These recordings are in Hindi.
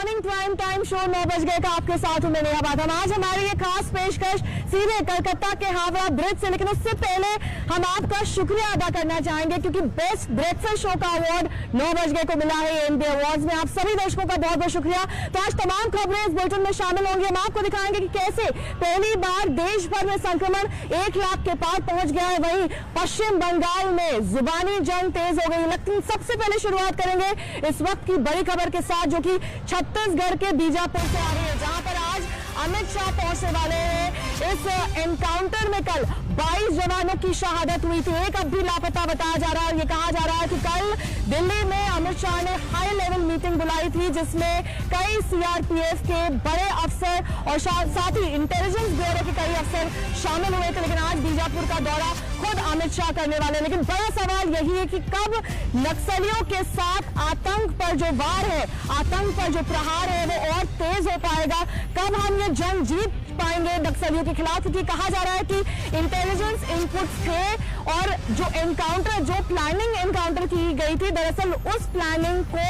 मॉर्निंग प्राइम टाइम शो 9 बज गए का आपके साथ हूं मैं नेहा बादल। आज हमारी ये खास पेशकश सीधे कलकत्ता के हावड़ा ब्रिज से, लेकिन उससे पहले हम आपका शुक्रिया अदा करना चाहेंगे क्योंकि बेस्ट ब्रेकफास्ट शो का अवार्ड 9 बज गए को मिला है एएनबी अवार्ड्स में। आप सभी दर्शकों का बहुत बहुत शुक्रिया। तो आज तमाम खबरें इस बुलेटिन में शामिल होंगी। हम आपको दिखाएंगे कि कैसे पहली बार देश भर में संक्रमण 1 लाख के पार पहुंच गया है। वहीं पश्चिम बंगाल में जुबानी जंग तेज हो गई। लेकिन सबसे पहले शुरुआत करेंगे इस वक्त की बड़ी खबर के साथ, जो कि छत्तीसगढ़ के बीजापुर से आ रही है, जहां पर आज अमित शाह पहुंचने वाले हैं। इस एनकाउंटर में कल 22 जवानों की शहादत हुई थी। एक अब भी लापता बताया जा रहा है। ये कहा जा रहा है कि कल दिल्ली में अमित शाह ने हाई लेवल मीटिंग बुलाई थी, जिसमें कई सीआरपीएफ के बड़े अफसर और साथ ही इंटेलिजेंस ब्यूरो के कई अफसर शामिल हुए थे। लेकिन आज बीजापुर का दौरा खुद अमित शाह करने वाले हैं। लेकिन बड़ा सवाल यही है कि कब नक्सलियों के साथ आतंक पर जो वार है, आतंक पर जो प्रहार है, वो और तेज हो पाएगा। कब हम ये जंग जीत पाएंगे नक्सलियों के खिलाफ, क्योंकि कहा जा रहा है कि इंटेलिजेंस इनपुट्स थे और जो एनकाउंटर, जो प्लानिंग एनकाउंटर की गई थी, दरअसल उस प्लानिंग को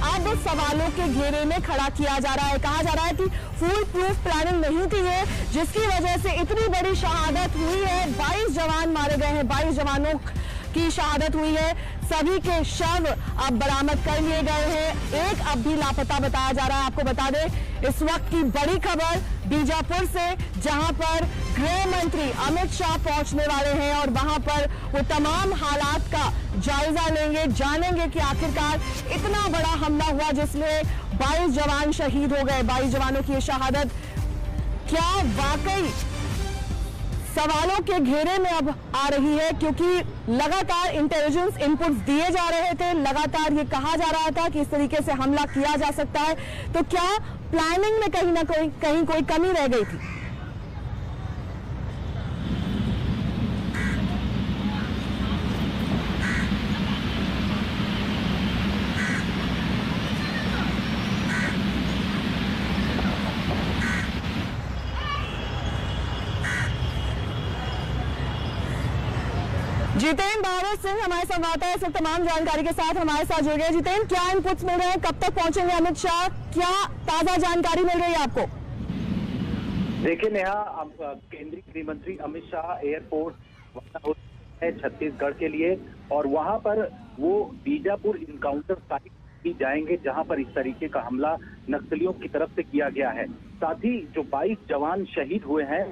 अब सवालों के घेरे में खड़ा किया जा रहा है। कहा जा रहा है कि फुल प्रूफ प्लानिंग नहीं थी ये, जिसकी वजह से इतनी बड़ी शहादत हुई है। 22 जवान मारे गए हैं, 22 जवानों की शहादत हुई है। सभी के शव अब बरामद कर लिए गए हैं। एक अब भी लापता बताया जा रहा है। आपको बता दें इस वक्त की बड़ी खबर बीजापुर से, जहां पर गृह मंत्री अमित शाह पहुंचने वाले हैं और वहां पर वो तमाम हालात का जायजा लेंगे, जानेंगे कि आखिरकार इतना बड़ा हमला हुआ जिसमें 22 जवान शहीद हो गए। 22 जवानों की शहादत क्या वाकई सवालों के घेरे में अब आ रही है, क्योंकि लगातार इंटेलिजेंस इनपुट्स दिए जा रहे थे। लगातार ये कहा जा रहा था कि इस तरीके से हमला किया जा सकता है। तो क्या प्लानिंग में कहीं ना कहीं कोई कमी रह गई थी? जितेंद्र भारत सिंह हमारे संवाददाता इस तमाम जानकारी के साथ हमारे साथ जुड़ गए। जितेंद्र, क्या इनपुट्स मिल रहे हैं? कब तक पहुंचेंगे अमित शाह? क्या ताजा जानकारी मिल रही है आपको? देखिए नेहा, केंद्रीय गृह मंत्री अमित शाह एयरपोर्ट रवाना हो है छत्तीसगढ़ के लिए, और वहां पर वो बीजापुर इनकाउंटर साइट भी जाएंगे, जहां पर इस तरीके का हमला नक्सलियों की तरफ से किया गया है। साथ ही जो 22 जवान शहीद हुए हैं,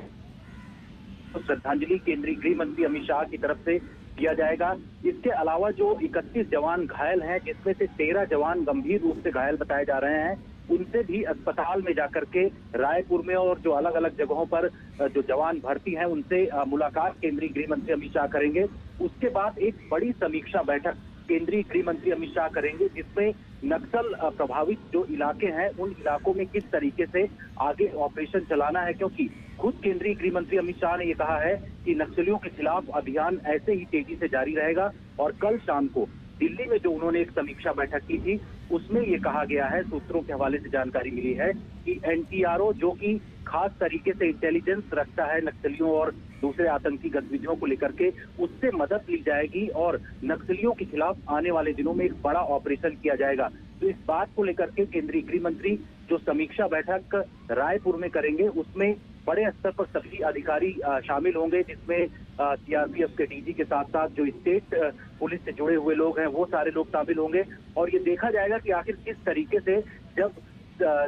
तो श्रद्धांजलि केंद्रीय गृह मंत्री अमित शाह की तरफ से किया जाएगा। इसके अलावा जो 31 जवान घायल हैं, जिसमें से 13 जवान गंभीर रूप से घायल बताए जा रहे हैं, उनसे भी अस्पताल में जाकर के रायपुर में और जो अलग अलग जगहों पर जो जवान भर्ती हैं, उनसे मुलाकात केंद्रीय गृह मंत्री अमित शाह करेंगे। उसके बाद एक बड़ी समीक्षा बैठक केंद्रीय गृह मंत्री अमित शाह करेंगे, जिसमें नक्सल प्रभावित जो इलाके हैं, उन इलाकों में किस तरीके से आगे ऑपरेशन चलाना है, क्योंकि खुद केंद्रीय गृह मंत्री अमित शाह ने ये कहा है कि नक्सलियों के खिलाफ अभियान ऐसे ही तेजी से जारी रहेगा। और कल शाम को दिल्ली में जो उन्होंने एक समीक्षा बैठक की थी, उसमें ये कहा गया है, सूत्रों के हवाले से जानकारी मिली है कि एनटीआरओ, जो कि खास तरीके से इंटेलिजेंस रखता है नक्सलियों और दूसरे आतंकी गतिविधियों को लेकर के, उससे मदद ली जाएगी और नक्सलियों के खिलाफ आने वाले दिनों में एक बड़ा ऑपरेशन किया जाएगा। तो इस बात को लेकर के केंद्रीय गृह मंत्री जो समीक्षा बैठक रायपुर में करेंगे, उसमें बड़े स्तर पर सभी अधिकारी शामिल होंगे, जिसमें सीआरपीएफ के डीजी के साथ साथ जो स्टेट पुलिस से जुड़े हुए लोग हैं, वो सारे लोग शामिल होंगे। और ये देखा जाएगा कि आखिर किस तरीके से जब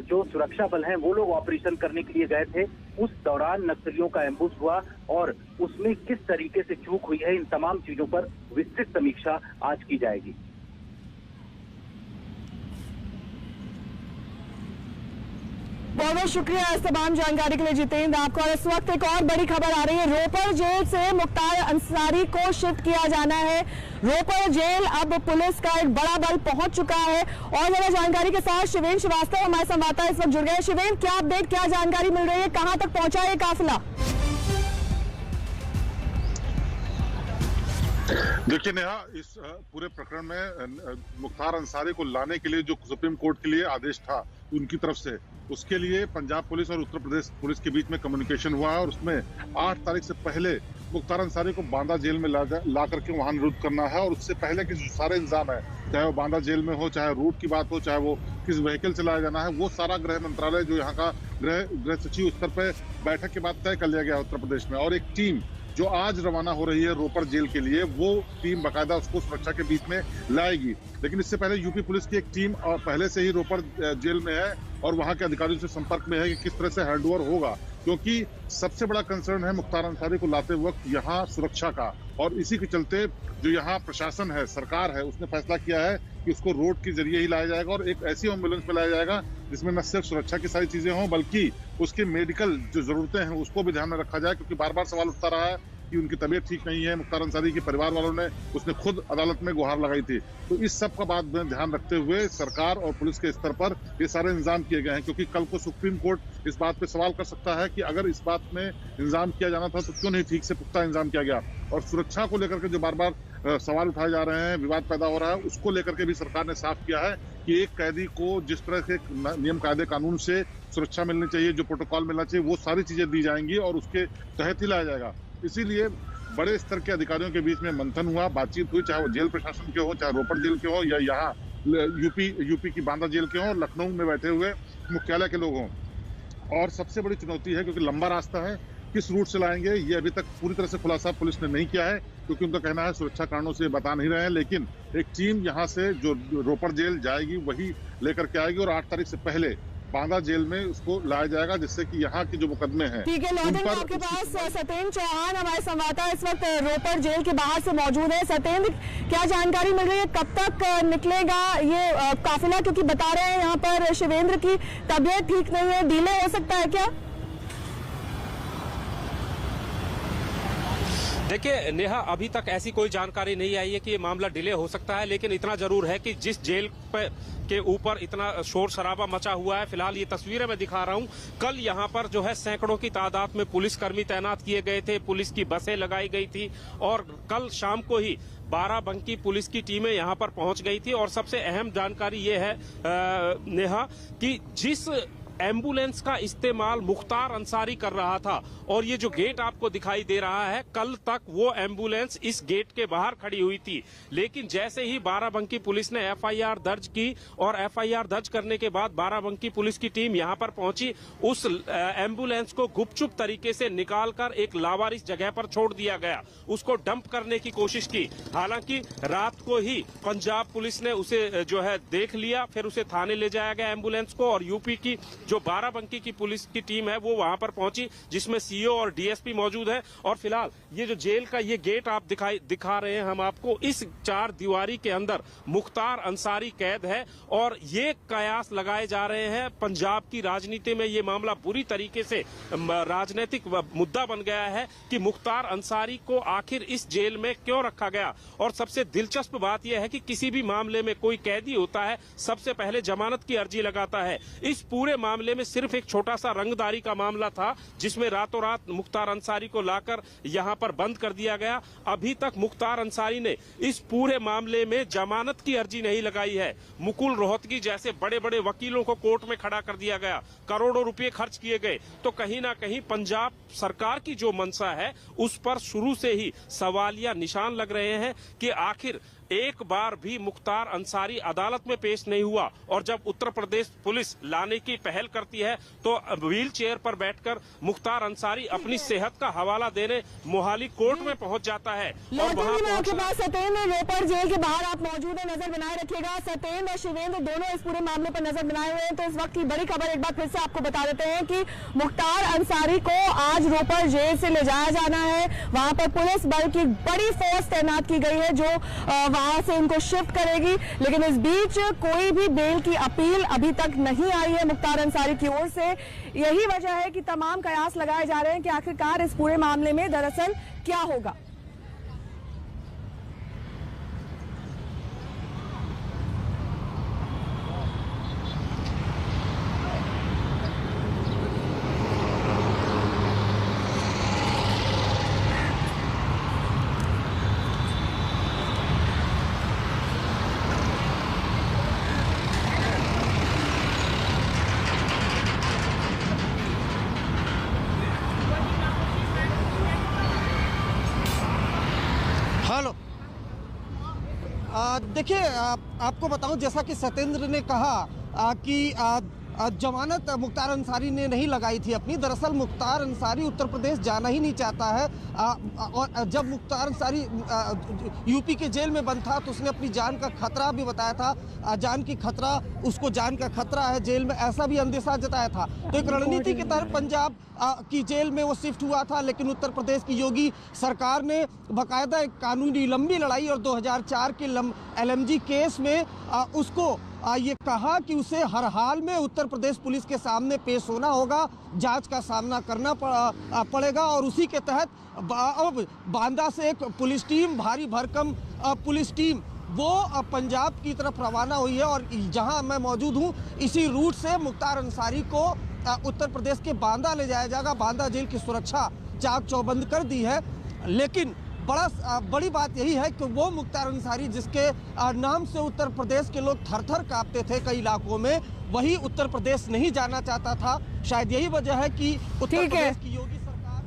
जो सुरक्षा बल हैं वो लोग ऑपरेशन करने के लिए गए थे, उस दौरान नक्सलियों का एम्बुश हुआ और उसमें किस तरीके से चूक हुई है, इन तमाम चीजों पर विस्तृत समीक्षा आज की जाएगी। बहुत बहुत शुक्रिया इस तमाम जानकारी के लिए जितेंद्र आपको। और इस वक्त एक और बड़ी खबर आ रही है, रोपड़ जेल से मुख्तार अंसारी को शिफ्ट किया जाना है। रोपड़ जेल अब पुलिस का एक बड़ा बल पहुंच चुका है। और ज्यादा जानकारी के साथ शिवेंद्र श्रीवास्तव हमारे संवाददाता इस वक्त जुड़ गए। शिवेंद्र, क्या अपडेट, क्या जानकारी मिल रही है? कहां तक पहुंचा है काफिला? देखिए नेहा, इस पूरे प्रकरण में मुख्तार अंसारी को लाने के लिए जो सुप्रीम कोर्ट के लिए आदेश था उनकी तरफ से, उसके लिए पंजाब पुलिस और उत्तर प्रदेश पुलिस के बीच में कम्युनिकेशन हुआ है और उसमें 8 तारीख से पहले मुख्तार अंसारी को बांदा जेल में ला करके वहां निरुद्ध करना है और उससे पहले के जो सारे इंतजाम है चाहे वो बांदा जेल में हो, चाहे रूट की बात हो, चाहे वो किस व्हीकल से लाया जाना है, वो सारा गृह मंत्रालय जो यहाँ का गृह सचिव स्तर पर बैठक के बाद तय कर लिया गया उत्तर प्रदेश में। और एक टीम जो आज रवाना हो रही है रोपड़ जेल के लिए, वो टीम बाकायदा उसको सुरक्षा के बीच में लाएगी। लेकिन इससे पहले यूपी पुलिस की एक टीम और पहले से ही रोपड़ जेल में है और वहां के अधिकारियों से संपर्क में है कि किस तरह से हैंडओवर होगा, क्योंकि सबसे बड़ा कंसर्न है मुख्तार अंसारी को लाते वक्त यहाँ सुरक्षा का। और इसी के चलते जो यहाँ प्रशासन है, सरकार है, उसने फैसला किया है कि उसको रोड के जरिए ही लाया जाएगा और एक ऐसी एम्बुलेंस में लाया जाएगा जिसमें न सिर्फ सुरक्षा की सारी चीजें हों बल्कि उसकी मेडिकल जो जरूरतें हैं उसको भी ध्यान में रखा जाए, क्योंकि बार बार सवाल उठता रहा है कि उनकी तबीयत ठीक नहीं है। मुख्तार अंसारी के परिवार वालों ने उसने खुद अदालत में गुहार लगाई थी। तो इस सब का बात में ध्यान रखते हुए सरकार और पुलिस के स्तर पर ये सारे इंतजाम किए गए हैं, क्योंकि कल को सुप्रीम कोर्ट इस बात पे सवाल कर सकता है कि अगर इस बात में इंतजाम किया जाना था तो क्यों नहीं ठीक से पुख्ता इंतजाम किया गया। और सुरक्षा को लेकर के जो बार बार सवाल उठाए जा रहे हैं, विवाद पैदा हो रहा है, उसको लेकर के भी सरकार ने साफ किया है कि एक कैदी को जिस तरह के नियम कायदे कानून से सुरक्षा मिलनी चाहिए, जो प्रोटोकॉल मिलना चाहिए, वो सारी चीजें दी जाएंगी और उसके तहत ही लाया जाएगा। इसीलिए बड़े स्तर के अधिकारियों के बीच में मंथन हुआ, बातचीत हुई, चाहे वो जेल प्रशासन के हो, चाहे रोपड़ जेल के हो, या यहाँ यूपी की बांदा जेल के हो, लखनऊ में बैठे हुए मुख्यालय के लोग हों। और सबसे बड़ी चुनौती है, क्योंकि लंबा रास्ता है, किस रूट से लाएंगे ये अभी तक पूरी तरह से खुलासा पुलिस ने नहीं किया है, क्योंकि उनका कहना है सुरक्षा कारणों से बता नहीं रहे हैं। लेकिन एक टीम यहाँ से जो रोपड़ जेल जाएगी वही लेकर के आएगी और 8 तारीख से पहले बांदा जेल में उसको लाया जाएगा, जिससे कि यहाँ के जो मुकदमे हैं। ठीक है, लौटेंगे आपके पास। सत्येंद्र चौहान हमारे संवाददाता इस वक्त रोपड़ जेल के बाहर से मौजूद है। सत्येंद्र, क्या जानकारी मिल रही है, कब तक निकलेगा ये काफिला, क्योंकि बता रहे हैं यहाँ पर शिवेंद्र की तबीयत ठीक नहीं है, डिले हो सकता है क्या? देखिए नेहा, अभी तक ऐसी कोई जानकारी नहीं आई है कि ये मामला डिले हो सकता है, लेकिन इतना जरूर है कि जिस जेल के ऊपर इतना शोर शराबा मचा हुआ है, फिलहाल ये तस्वीरें मैं दिखा रहा हूं, कल यहाँ पर जो है सैकड़ों की तादाद में पुलिसकर्मी तैनात किए गए थे, पुलिस की बसें लगाई गई थी और कल शाम को ही बाराबंकी पुलिस की टीमें यहाँ पर पहुंच गई थी। और सबसे अहम जानकारी ये है नेहा कि जिस एम्बुलेंस का इस्तेमाल मुख्तार अंसारी कर रहा था और ये जो गेट आपको दिखाई दे रहा है, कल तक वो एम्बुलेंस इस गेट के बाहर खड़ी हुई थी। लेकिन जैसे ही बाराबंकी पुलिस ने एफआईआर दर्ज की और एफआईआर दर्ज करने के बाद बाराबंकी पुलिस की टीम यहां पर पहुंची, उस एम्बुलेंस को गुपचुप तरीके से निकालकर एक लावारिस जगह पर छोड़ दिया गया, उसको डंप करने की कोशिश की। हालांकि रात को ही पंजाब पुलिस ने उसे जो है देख लिया, फिर उसे थाने ले जाया गया एम्बुलेंस को, और यूपी की जो बाराबंकी की पुलिस की टीम है वो वहां पर पहुंची, जिसमें सीओ और डीएसपी मौजूद है। और फिलहाल ये जो जेल का ये गेट आप दिखा रहे हैं हम आपको, इस 4 दीवारी के अंदर मुख्तार अंसारी कैद है और ये कयास लगाए जा रहे हैं। पंजाब की राजनीति में ये मामला बुरी तरीके से राजनीतिक मुद्दा बन गया है कि मुख्तार अंसारी को आखिर इस जेल में क्यों रखा गया। और सबसे दिलचस्प बात यह है कि किसी भी मामले में कोई कैदी होता है, सबसे पहले जमानत की अर्जी लगाता है। इस पूरे मामले में सिर्फ एक छोटा सा रंगदारी का मामला था, जिसमें रातों रात मुख्तार अंसारी को लाकर यहां पर बंद कर दिया गया। अभी तक मुख्तार अंसारी ने इस पूरे मामले में जमानत की अर्जी नहीं लगाई है। मुकुल रोहतगी जैसे बड़े बड़े वकीलों को कोर्ट में खड़ा कर दिया गया, करोड़ों रुपए खर्च किए गए। तो कहीं ना कहीं पंजाब सरकार की जो मंशा है उस पर शुरू से ही सवालिया निशान लग रहे हैं कि आखिर एक बार भी मुख्तार अंसारी अदालत में पेश नहीं हुआ। और जब उत्तर प्रदेश पुलिस लाने की पहल करती है तो व्हील चेयर पर बैठकर मुख्तार अंसारी अपनी सेहत का हवाला देने मोहाली कोर्ट में पहुंच जाता है। और वहां आपके पास सत्येंद्र, रोपड़ जेल के बाहर आप मौजूद है, नजर बनाए रखिएगा। सत्येंद्र और शिवेंद्र दोनों इस पूरे मामले पर नजर बनाए हुए हैं। तो इस वक्त की बड़ी खबर एक बार फिर से आपको बता देते हैं कि मुख्तार अंसारी को आज रोपड़ जेल से ले जाया जाना है। वहां पर पुलिस बल की बड़ी फोर्स तैनात की गई है जो वहां से इनको शिफ्ट करेगी। लेकिन इस बीच कोई भी बेल की अपील अभी तक नहीं आई है मुख्तार अंसारी की ओर से। यही वजह है कि तमाम कयास लगाए जा रहे हैं कि आखिरकार इस पूरे मामले में दरअसल क्या होगा। देखिए, आपको बताऊं, जैसा कि सत्येंद्र ने कहा कि जमानत मुख्तार अंसारी ने नहीं लगाई थी अपनी। दरअसल मुख्तार अंसारी उत्तर प्रदेश जाना ही नहीं चाहता है, और जब मुख्तार अंसारी यूपी के जेल में बंद था तो उसने अपनी जान का खतरा भी बताया था, जान की खतरा, उसको जान का खतरा है जेल में, ऐसा भी अंदेशा जताया था। तो एक रणनीति के तहत पंजाब की जेल में वो शिफ्ट हुआ था, लेकिन उत्तर प्रदेश की योगी सरकार ने बाकायदा एक कानूनी लंबी लड़ाई और 2004 के LMG केस में उसको ये कहा कि उसे हर हाल में उत्तर प्रदेश पुलिस के सामने पेश होना होगा, जांच का सामना करना पड़ेगा। और उसी के तहत अब बांदा से एक पुलिस टीम, भारी भरकम पुलिस टीम, वो पंजाब की तरफ रवाना हुई है। और जहां मैं मौजूद हूं, इसी रूट से मुख्तार अंसारी को उत्तर प्रदेश के बांदा ले जाया जाएगा। बांदा जेल की सुरक्षा चाक चौबंद कर दी है, लेकिन बड़ी बात यही है कि वो मुख्तार अंसारी जिसके नाम से उत्तर प्रदेश के लोग थर थर कांपते थे कई इलाकों में, वही उत्तर प्रदेश नहीं जाना चाहता था। शायद यही वजह है कि उत्तर प्रदेश की योगी सरकार।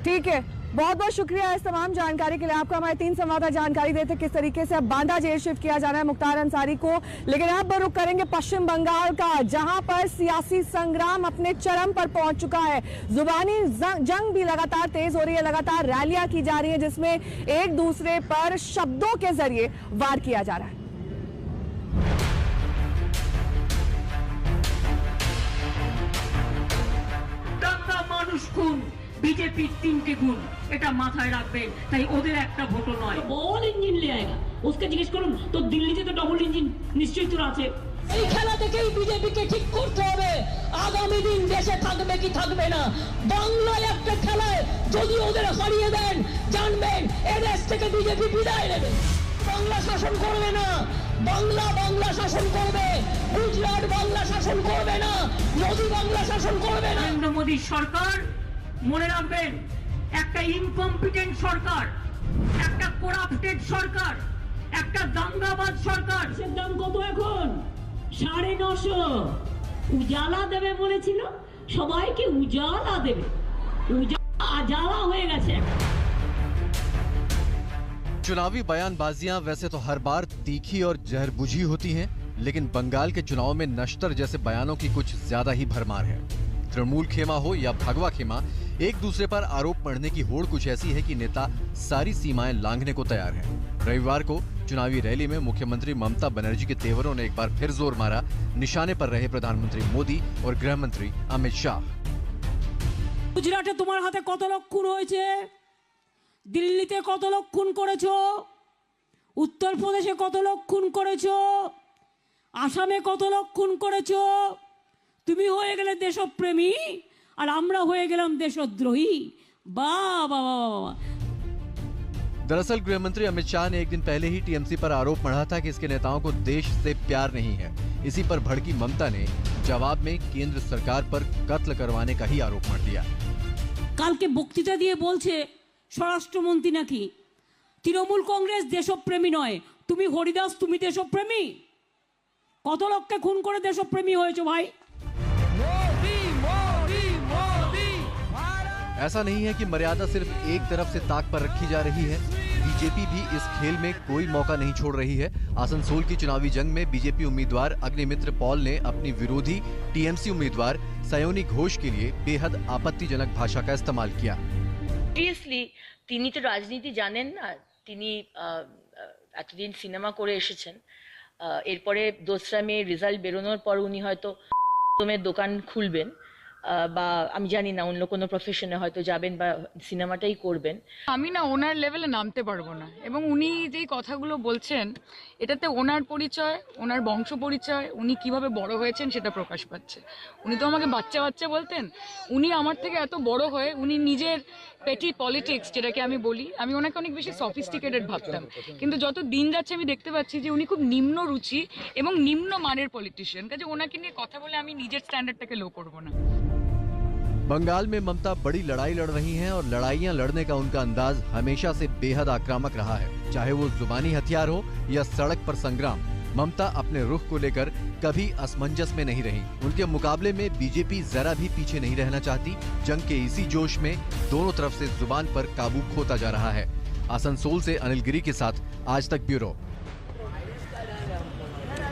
ठीक है, बहुत बहुत शुक्रिया इस तमाम जानकारी के लिए। आपको हमारे 3 संवाददाता जानकारी देते किस तरीके से अब बांदा जेल शिफ्ट किया जा रहा है मुख्तार अंसारी को। लेकिन अब रुख करेंगे पश्चिम बंगाल का, जहां पर सियासी संग्राम अपने चरम पर पहुंच चुका है। जुबानी जंग भी लगातार तेज हो रही है, लगातार रैलियां की जा रही है जिसमें एक दूसरे पर शब्दों के जरिए वार किया जा रहा है। बीजेपी 3 गुण, এটা মাথায় রাখবেন, তাই ওদের একটা ভোটও নয়। বল ইঞ্জিন ले आएगा, उसके জিজ্ঞেস করুন তো দিল্লিতে তো ডবল ইঞ্জিন নিশ্চয়ই তো আছে। এই খেলা থেকেই বিজেপিকে ঠিক করতে হবে আগামী দিন দেশে থাকবে কি থাকবে না। বাংলায় একটা খেলায় যদি ওদের হারিয়ে দেন, জানবেন এই দেশ থেকে বিজেপি বিদায় নেবে। বাংলা শাসন করবে না, বাংলা শাসন করবে, গুজরাট বাংলা শাসন করবে না, মোদি বাংলা শাসন করবে না। নরেন্দ্র মোদী সরকার মনে রাখবেন, একটা ইনকম্পিটেন্ট সরকার, একটা করাপ্টেড সরকার, একটা দাঙ্গাবাজ সরকার। এর দাম কত এখন? 950। উজালা দেবে বলেছিল, সবাইকে উজালা দেবে, উজালা হয়ে গেছে। चुनावी बयानबाजियां वैसे तो हर बार तीखी और जहरबुझी होती हैं, लेकिन बंगाल के चुनाव में नश्तर जैसे बयानों की कुछ ज्यादा ही भरमार है। तृणमूल खेमा हो या भगवा खेमा, एक दूसरे पर आरोप मढ़ने की होड़ कुछ ऐसी है कि नेता सारी सीमाएं लांघने को तैयार हैं। रविवार को चुनावी रैली में मुख्यमंत्री ममता बनर्जी के तेवरों ने एक बार फिर जोर मारा। निशाने पर रहे प्रधानमंत्री मोदी और गृह मंत्री अमित शाह। गुजराटे तुम्हार हाथे कत लोक खून হয়েছে, দিল্লিতে কত লোক খুন করেছো, উত্তর প্রদেশে কত লোক খুন করেছো, আসামে কত লোক খুন করেছো। তুমি হয়ে গেলে দেশপ্রেমী আর আমরা হয়ে গেলাম দেশদ্রোহী। বাহ বাহ বাহ। दरअसल गृह मंत्री अमित शाह ने एक दिन पहले ही टीएमसी पर आरोप मढ़ा था कि इसके नेताओं को देश से प्यार नहीं है। इसी पर भड़की ममता ने जवाब में केंद्र सरकार पर कत्ल करवाने का ही आरोप मढ़ दिया। কালকে বক্তৃতা দিয়ে বলছে স্বরাষ্ট্রমন্ত্রী নাকি তৃণমূল কংগ্রেস দেশপ্রেমী নয়, তুমি হরিদাস তুমি দেশপ্রেমী। কত লোককে খুন করে দেশপ্রেমী হয়েছো ভাই? ऐसा नहीं है कि मर्यादा सिर्फ एक तरफ से ताक पर रखी जा रही है। बीजेपी भी इस खेल में कोई मौका नहीं छोड़ रही है। आसनसोल की चुनावी जंग में बीजेपी उम्मीदवार अग्निमित्र पॉल ने अपनी विरोधी टीएमसी उम्मीदवार सयोनी घोष के लिए बेहद आपत्तिजनक भाषा का इस्तेमाल किया। সিরিয়াসলি তিনি তো রাজনীতি জানেন না, তিনি এতদিন সিনেমা করে এসেছেন। এরপরে দোসরা মে রেজাল্ট বেরোনোর পর উনি হয়তো দোকান খুলবেন, বা আমি জানি না অন্য কোনো প্রফেশনে হয়তো যাবেন বা সিনেমাটাই করবেন। আমি না ওনার লেভেলে নামতে পারবো না, এবং উনি যেই কথাগুলো বলছেন এটাতে ওনার পরিচয়, ওনার বংশ পরিচয়, উনি কিভাবে বড় হয়েছেন সেটা প্রকাশ পাচ্ছে। উনি তো আমাকে বাচ্চা বাচ্চা বলতেন, উনি আমার থেকে এত বড় হয়ে উনি নিজের পেটি পলিটিক্স যেটাকে আমি বলি, আমি ওনাকে অনেক বেশি সফিস্টিকেটেড ভাবতাম, কিন্তু যত দিন যাচ্ছে আমি দেখতে পাচ্ছি যে উনি খুব নিম্ন রুচি এবং নিম্ন মানের পলিটিশিয়ান। কাজে ওনাকে নিয়ে কথা বলে আমি নিজের স্ট্যান্ডার্ডটাকে লো করবো না। बंगाल में ममता बड़ी लड़ाई लड़ रही हैं और लड़ाइयां लड़ने का उनका अंदाज हमेशा से बेहद आक्रामक रहा है। चाहे वो जुबानी हथियार हो या सड़क पर संग्राम, ममता अपने रुख को लेकर कभी असमंजस में नहीं रही। उनके मुकाबले में बीजेपी जरा भी पीछे नहीं रहना चाहती। जंग के इसी जोश में दोनों तरफ से जुबान पर काबू खोता जा रहा है। आसनसोल से अनिल गिरी के साथ आज तक ब्यूरो।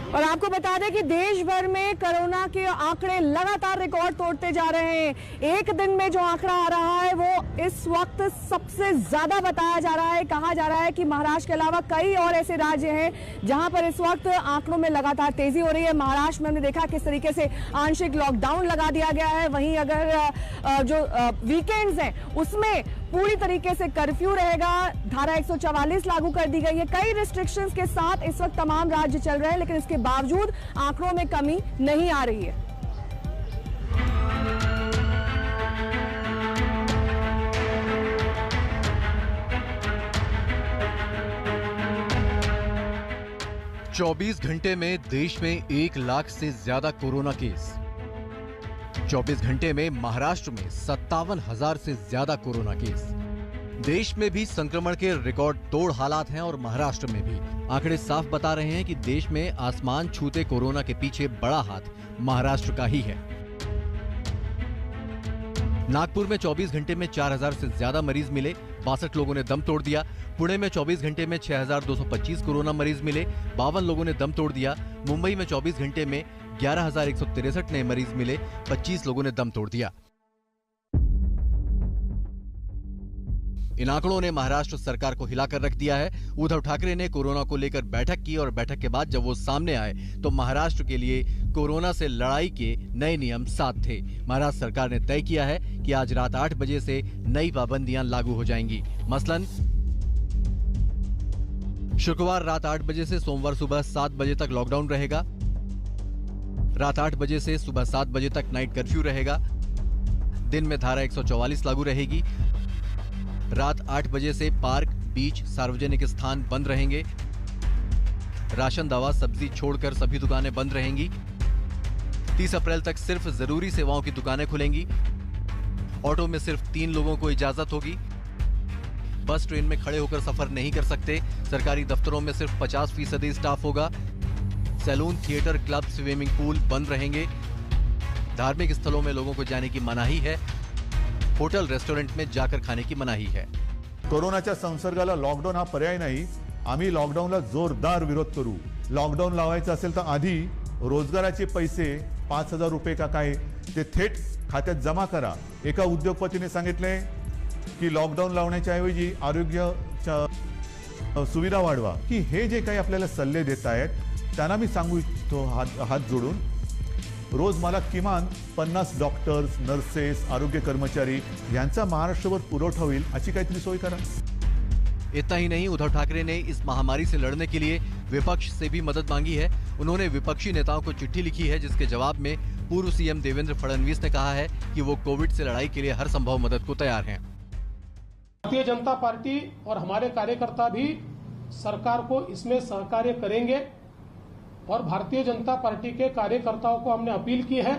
और आपको बता दें कि देश भर में कोरोना के आंकड़े लगातार रिकॉर्ड तोड़ते जा रहे हैं। एक दिन में जो आंकड़ा आ रहा है वो इस वक्त सबसे ज्यादा बताया जा रहा है। कहा जा रहा है कि महाराष्ट्र के अलावा कई और ऐसे राज्य हैं जहां पर इस वक्त आंकड़ों में लगातार तेजी हो रही है। महाराष्ट्र में हमने देखा किस तरीके से आंशिक लॉकडाउन लगा दिया गया है। वहीं अगर जो वीकेंड्स हैं उसमें पूरी तरीके से कर्फ्यू रहेगा। धारा 144 लागू कर दी गई है। कई रिस्ट्रिक्शंस के साथ इस वक्त तमाम राज्य चल रहे हैं, लेकिन इसके बावजूद आंकड़ों में कमी नहीं आ रही है। चौबीस घंटे में देश में 1 लाख से ज्यादा कोरोना केस। 24 घंटे में महाराष्ट्र में 57,000 से ज्यादा कोरोना केस। देश में भी संक्रमण के रिकॉर्ड तोड़ हालात हैं और महाराष्ट्र में भी। आंकड़े साफ बता रहे हैं कि देश में आसमान छूते कोरोना के पीछे बड़ा हाथ महाराष्ट्र का ही है। नागपुर में 24 घंटे में 4,000 से ज्यादा मरीज मिले, 62 लोगों ने दम तोड़ दिया। पुणे में 24 घंटे में 6,225 कोरोना मरीज मिले, 52 लोगों ने दम तोड़ दिया। मुंबई में 24 घंटे में 11,163 नए मरीज मिले, 25 लोगों ने दम तोड़ दिया। इन आंकड़ों ने महाराष्ट्र सरकार को हिलाकर रख दिया है। उद्धव ठाकरे ने कोरोना को लेकर बैठक की और बैठक के बाद जब वो सामने आए तो महाराष्ट्र के लिए कोरोना से लड़ाई के नए नियम साथ थे। महाराष्ट्र सरकार ने तय किया है कि आज रात 8 बजे से नई पाबंदियां लागू हो जाएंगी। मसलन शुक्रवार रात 8 बजे से सोमवार सुबह 7 बजे तक लॉकडाउन रहेगा। रात 8 बजे से सुबह 7 बजे तक नाइट कर्फ्यू रहेगा। दिन में धारा 144 लागू रहेगी। रात 8 बजे से पार्क, बीच, सार्वजनिक स्थान बंद रहेंगे। राशन, दवा, सब्जी छोड़कर सभी दुकानें बंद रहेंगी। 30 अप्रैल तक सिर्फ जरूरी सेवाओं की दुकानें खुलेंगी। ऑटो में सिर्फ 3 लोगों को इजाजत होगी। बस, ट्रेन में खड़े होकर सफर नहीं कर सकते। सरकारी दफ्तरों में सिर्फ 50% स्टाफ होगा। Salon, theatre, club, swimming pool बंद रहेंगे। धार्मिक स्थलों में लोगों को जाने की मनाही है। होटल, रेस्टोरेंट में जाकर खाने की मनाही है। कोरोनाच्या संसर्गाला लॉकडाऊन हा पर्याय नाही। आम्ही लॉकडाऊनला जोरदार विरोध करू। लॉकडाऊन लावायचं असेल तर आधी रोजगाराचे पैसे 5,000 रुपये का काय ते थेट खात्यात जमा करा। एका उद्योगपतीने सांगितले की लॉकडाऊन लावण्याच्या ऐवजी आरोग्य सुविधा वाढवा। की हे जे काही आपल्याला सल्ले देत आहेत त्यांना मी सांगू इच्छितो हात जोडून, रोज मला किमान 50 डॉक्टर्स, नर्सेस, आरोग्य कर्मचारी यांचा महाराष्ट्रभर पुरवठा होईल अशी काहीतरी सोय करा। इतना ही नहीं, उद्धव ठाकरे ने इस महामारी से लड़ने के लिए विपक्ष से भी मदद मांगी है। उन्होंने विपक्षी नेताओं को चिट्ठी लिखी है जिसके जवाब में पूर्व सीएम देवेंद्र फडणवीस ने कहा है कि वो कोविड से लड़ाई के लिए हर संभव मदद को तैयार हैं। भारतीय जनता पार्टी और हमारे कार्यकर्ता भी सरकार को इसमें सहकार्य करेंगे और भारतीय जनता पार्टी के कार्यकर्ताओं को हमने अपील की है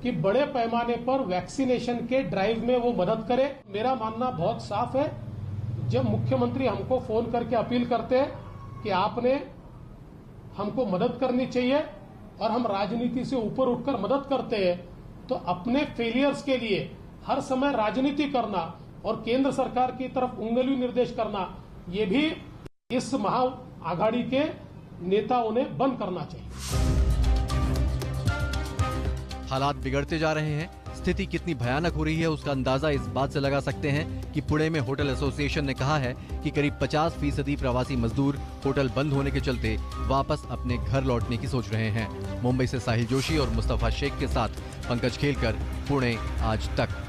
कि बड़े पैमाने पर वैक्सीनेशन के ड्राइव में वो मदद करें। मेरा मानना बहुत साफ है, जब मुख्यमंत्री हमको फोन करके अपील करते हैं कि आपने हमको मदद करनी चाहिए और हम राजनीति से ऊपर उठकर मदद करते हैं, तो अपने फेलियर्स के लिए हर समय राजनीति करना और केंद्र सरकार की तरफ उंगली निर्देश करना, ये भी इस महाआघाड़ी के नेताओं ने बंद करना चाहिए। हालात बिगड़ते जा रहे हैं। स्थिति कितनी भयानक हो रही है उसका अंदाजा इस बात से लगा सकते हैं कि पुणे में होटल एसोसिएशन ने कहा है कि करीब 50% प्रवासी मजदूर होटल बंद होने के चलते वापस अपने घर लौटने की सोच रहे हैं। मुंबई से साहिल जोशी और मुस्तफा शेख के साथ पंकज खेलकर, पुणे आज तक।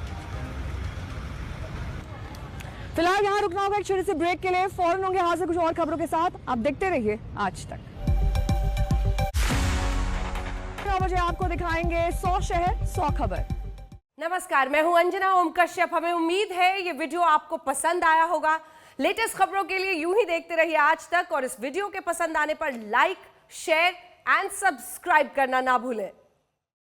फिलहाल यहाँ रुकना होगा एक छोटे से ब्रेक के लिए। फौरन होंगे हाजिर कुछ और खबरों के साथ। आप देखते रहिए आज तक। 9 बजे आपको दिखाएंगे 100 शहर 100 खबर। नमस्कार, मैं हूं अंजना ओम कश्यप। हमें उम्मीद है ये वीडियो आपको पसंद आया होगा। लेटेस्ट खबरों के लिए यूं ही देखते रहिए आज तक और इस वीडियो के पसंद आने पर लाइक, शेयर एंड सब्सक्राइब करना ना भूलें।